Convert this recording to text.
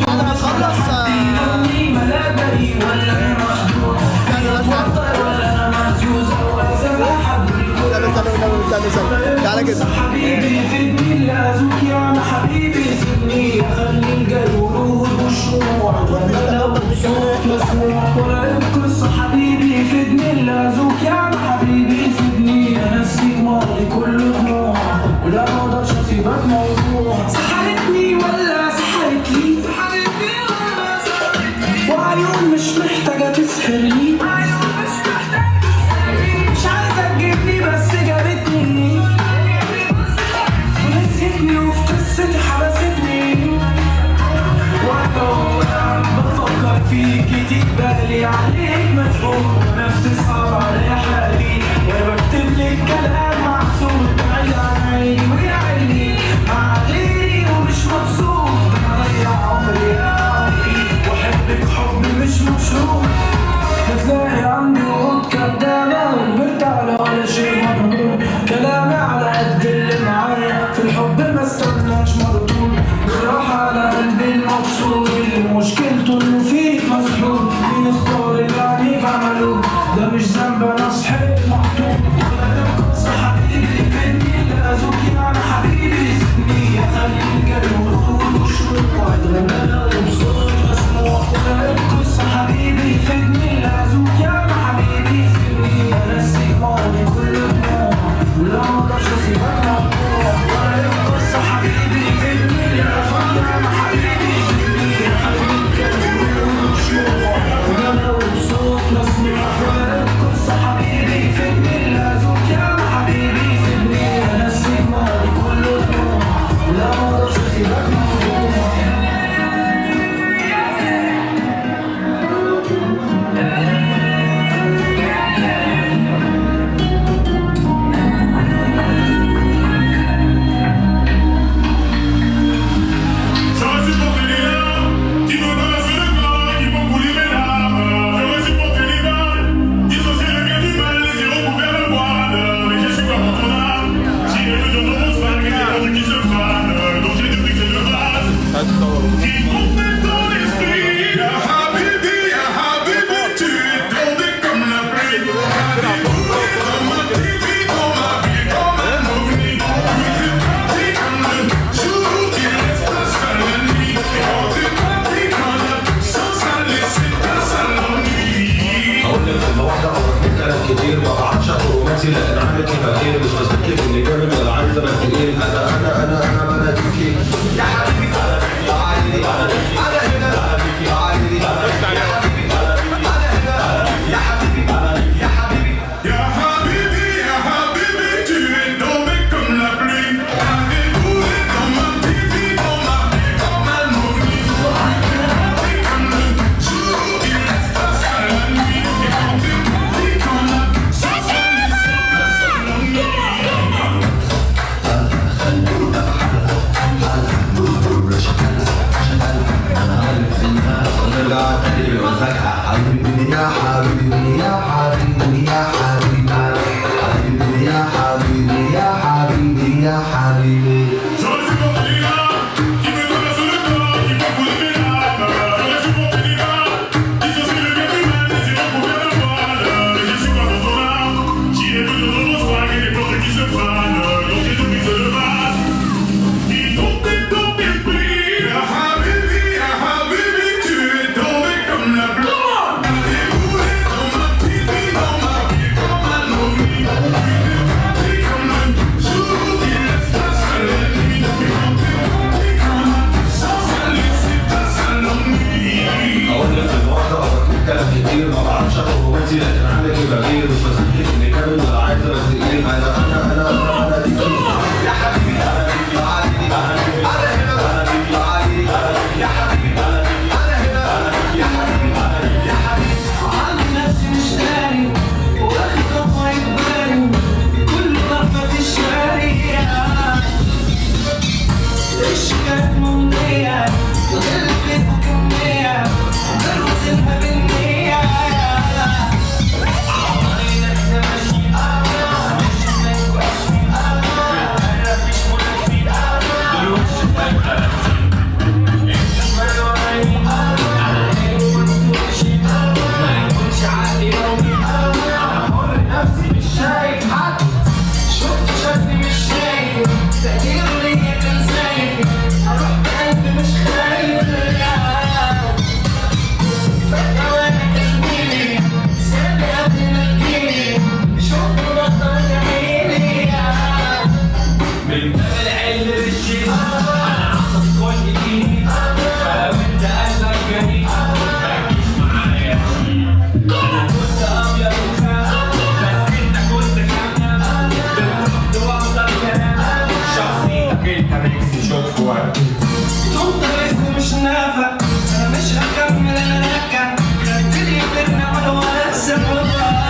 انا هخلص استنى تعالى كده. حبيبي فدني لازوك يا حبيبي سيبني خلي الجو ورود والشموع وانا مبسوط مسموع ولا القصة حبيبي فدني لازوك يا حبيبي سيبني انسيك ماضي كل دموع ولا مقدرش اسيبك موضوع. سحرتني ولا سحرتلي وعيون مش محتاجة تسحرني مش عايزة تجيبني بس جابتني ونسيتني وفي قصتي حبستني وانا بفكر فيكي تقبلي عليك مشغول نفسي تصعب عليا حالي وانا بكتب لك كلام محسوب بعيد عن عيني ويا عيني مع غيري ومش مبسوط بضيع عمري يا عمري واحبك حب مش مشروط هتلاقي عندي وعود كدابة وكبرت على ولا شيء مضمون كلامي على قد اللي معايا في الحب ما استناش مردود بالراحة على قلبي المبسوط اللي مشكلته انه فيك مسحوق مين اختار اللي عليك عملوه ده مش ذنب انا صحيت محطوط ولا القصة حبيبي فدني لازوكي على حبيبي سيبني خلي الجو ورود والشموع واتغنى وبصوت مسموع ولا القصة حبيبي فدني لازوكي على حبيبي سيبني انسيك ماضي كل دموع ولا مقدرش اسيبك موضوع ولا القصة حبيبي فدني طول طريقكم مش نافع، انا مش هكمل انا لك، خدت لي كلمة ولا السبب